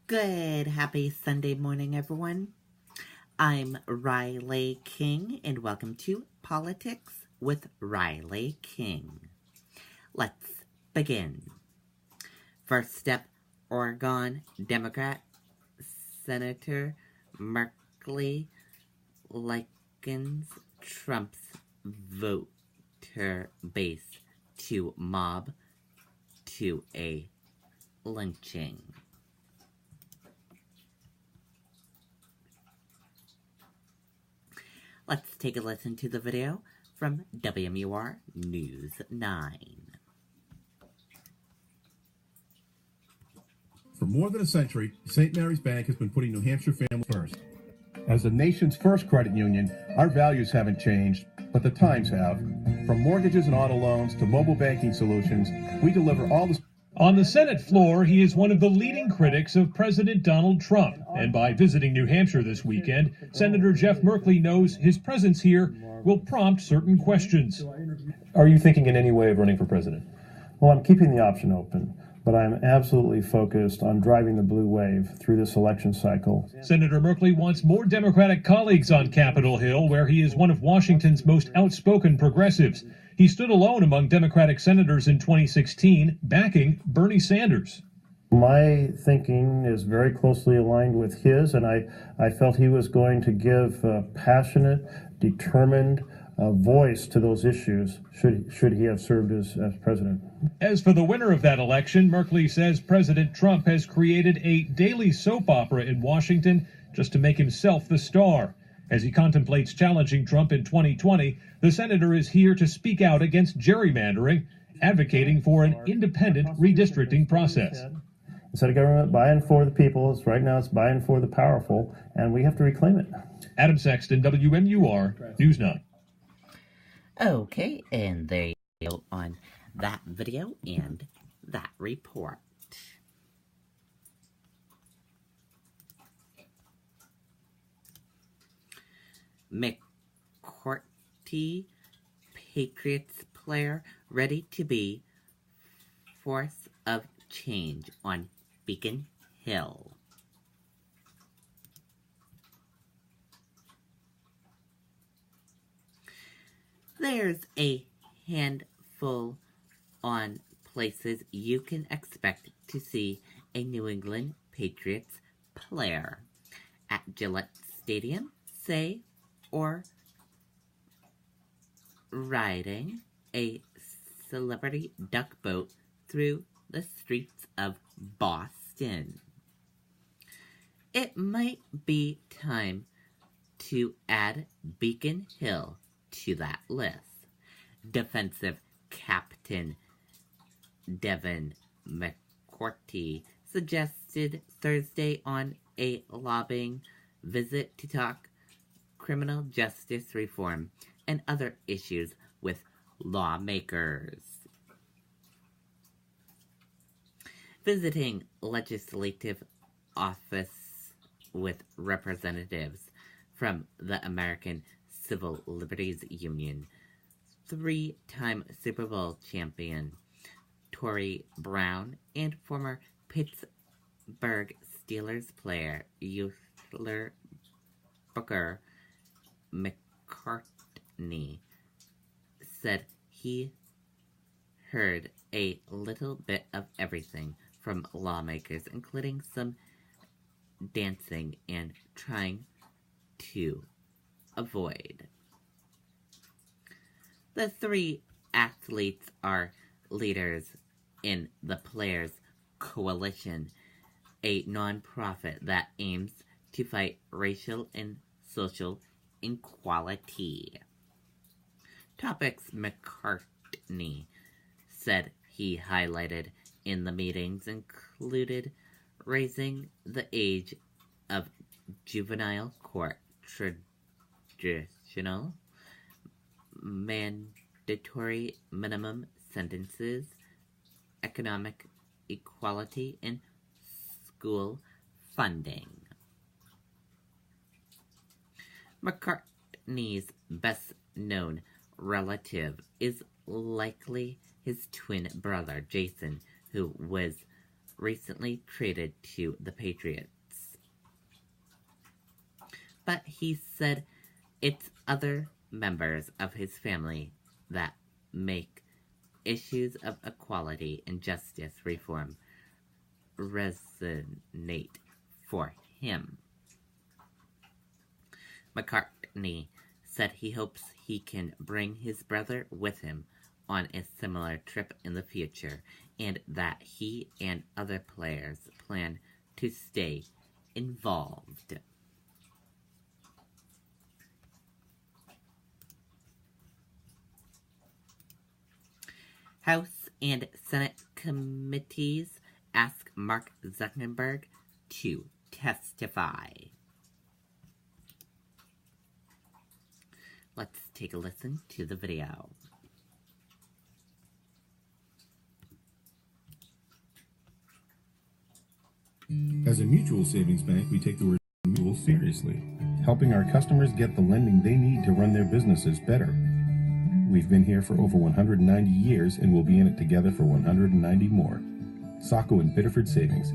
Good, happy Sunday morning, everyone. I'm Riley King, and welcome to Politics with Riley King. Let's begin. First step, Oregon Democrat Senator Merkley likens Trump's voter base to mob to a lynching. Let's take a listen to the video from WMUR News 9. For more than a century, St. Mary's Bank has been putting New Hampshire families first. As the nation's first credit union, our values haven't changed, but the times have. From mortgages and auto loans to mobile banking solutions, we deliver all the... On the Senate floor, he is one of the leading critics of President Donald Trump. And by visiting New Hampshire this weekend, Senator Jeff Merkley knows his presence here will prompt certain questions. Are you thinking in any way of running for president? Well, I'm keeping the option open, but I'm absolutely focused on driving the blue wave through this election cycle. Senator Merkley wants more Democratic colleagues on Capitol Hill, where he is one of Washington's most outspoken progressives. He stood alone among Democratic senators in 2016, backing Bernie Sanders. My thinking is very closely aligned with his, and I felt he was going to give a passionate, determined voice to those issues should he have served as president. As for the winner of that election, Merkley says President Trump has created a daily soap opera in Washington just to make himself the star. As he contemplates challenging Trump in 2020, the senator is here to speak out against gerrymandering, advocating for an independent redistricting process. Instead of government buying for the people, right now it's buying for the powerful, and we have to reclaim it. Adam Sexton, WMUR, News 9. Okay, and there you go on that video and that report. McCourty, Patriots player, ready to be force of change on Beacon Hill. There's a handful on places you can expect to see a New England Patriots player. At Gillette Stadium, say, or riding a celebrity duck boat through the streets of Boston. It might be time to add Beacon Hill to that list. Defensive captain Devin McCourty suggested Thursday on a lobbying visit to talk criminal justice reform and other issues with lawmakers. Visiting legislative office with representatives from the American Civil Liberties Union, three-time Super Bowl champion Torrey Brown, and former Pittsburgh Steelers player Euler Booker McCartney said he heard a little bit of everything from lawmakers, including some dancing and trying to avoid. The three athletes are leaders in the Players Coalition, a nonprofit that aims to fight racial and social inequality. Topics McCartney said he highlighted in the meetings included raising the age of juvenile court, traditional mandatory minimum sentences, economic equality, and school funding. McCartney's best-known relative is likely his twin brother, Jason, who was recently traded to the Patriots. But he said it's other members of his family that make issues of equality and justice reform resonate for him. McCartney said he hopes he can bring his brother with him on a similar trip in the future, and that he and other players plan to stay involved. House and Senate committees ask Mark Zuckerberg to testify. Let's take a listen to the video. As a mutual savings bank, we take the word mutual seriously, helping our customers get the lending they need to run their businesses better. We've been here for over 190 years and we'll be in it together for 190 more. Saco and Biddeford Savings.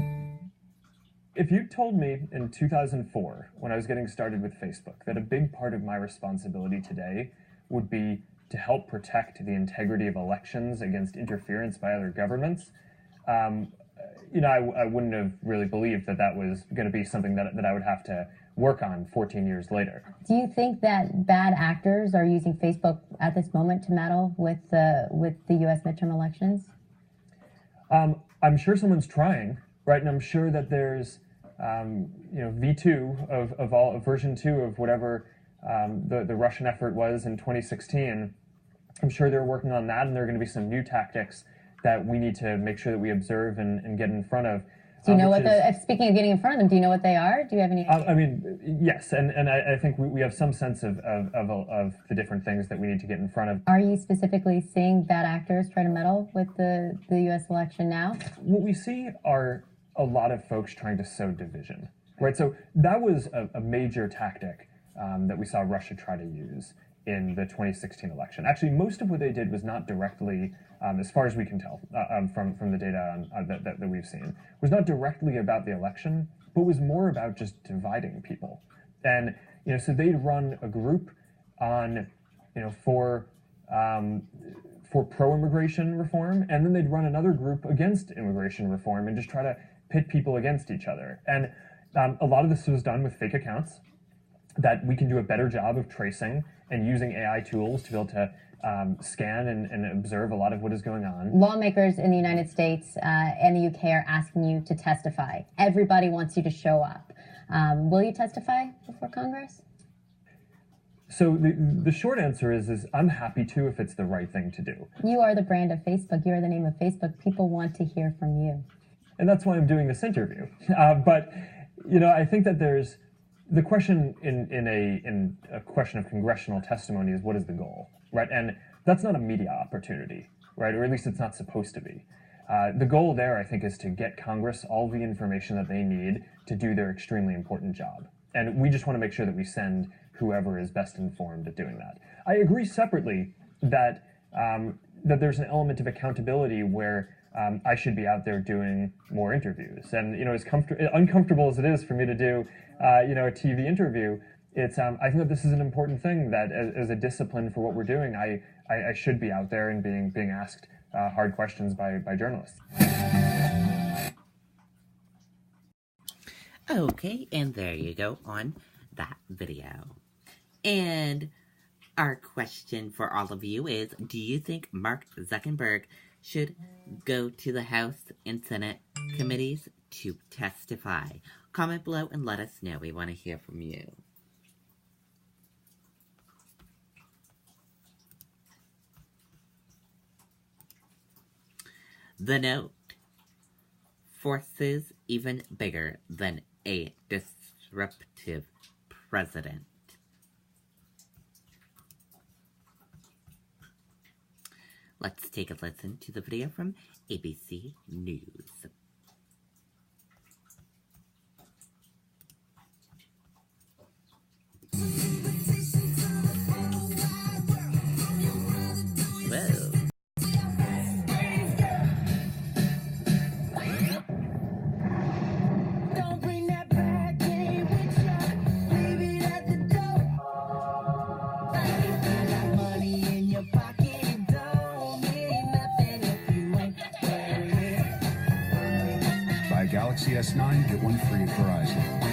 If you told me in 2004, when I was getting started with Facebook, that a big part of my responsibility today would be to help protect the integrity of elections against interference by other governments, I wouldn't have really believed that that was going to be something that I would have to work on 14 years later. Do you think that bad actors are using Facebook at this moment to meddle with the U.S. midterm elections? I'm sure someone's trying, right? And I'm sure that there's, V2 of version 2 of whatever the Russian effort was in 2016. I'm sure they're working on that, and there are going to be some new tactics that we need to make sure that we observe and get in front of. Do you know speaking of getting in front of them, do you know what they are? Do you have any idea? Yes, and I think we have some sense of the different things that we need to get in front of. Are you specifically seeing bad actors try to meddle with the U.S. election now? What we see are a lot of folks trying to sow division, right? So that was a major tactic that we saw Russia try to use in the 2016 election. Actually, most of what they did was not directly, as far as we can tell from the data that we've seen, was not directly about the election, but was more about just dividing people. And so they'd run a group on, for pro-immigration reform, and then they'd run another group against immigration reform and just try to pit people against each other. And a lot of this was done with fake accounts that we can do a better job of tracing and using AI tools to be able to scan and observe a lot of what is going on. Lawmakers in the United States and the UK are asking you to testify. Everybody wants you to show up. Will you testify before Congress? So the short answer is I'm happy to if it's the right thing to do. You are the brand of Facebook. You are the name of Facebook. People want to hear from you. And that's why I'm doing this interview. But I think that there's the question in a question of congressional testimony is what is the goal, right? And that's not a media opportunity, right? Or at least it's not supposed to be. The goal there, I think, is to get Congress all the information that they need to do their extremely important job. And we just want to make sure that we send whoever is best informed at doing that. I agree separately that that there's an element of accountability where I should be out there doing more interviews. And as uncomfortable as it is for me to do, a TV interview, it's I think that this is an important thing that as a discipline for what we're doing, I should be out there and being asked hard questions by journalists. Okay, and there you go on that video. And our question for all of you is, do you think Mark Zuckerberg should go to the House and Senate committees to testify? Comment below and let us know. We want to hear from you. The note: forces even bigger than a disruptive president. Let's take a listen to the video from ABC News. Whoa. Galaxy S9, get one free at Verizon.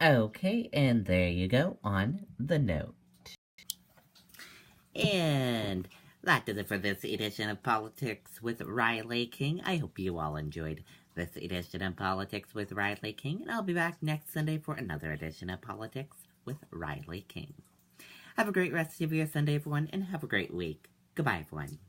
Okay, and there you go on the note. And that does it for this edition of Politics with Riley King. I hope you all enjoyed this edition of Politics with Riley King, and I'll be back next Sunday for another edition of Politics with Riley King. Have a great rest of your Sunday, everyone, and have a great week. Goodbye, everyone.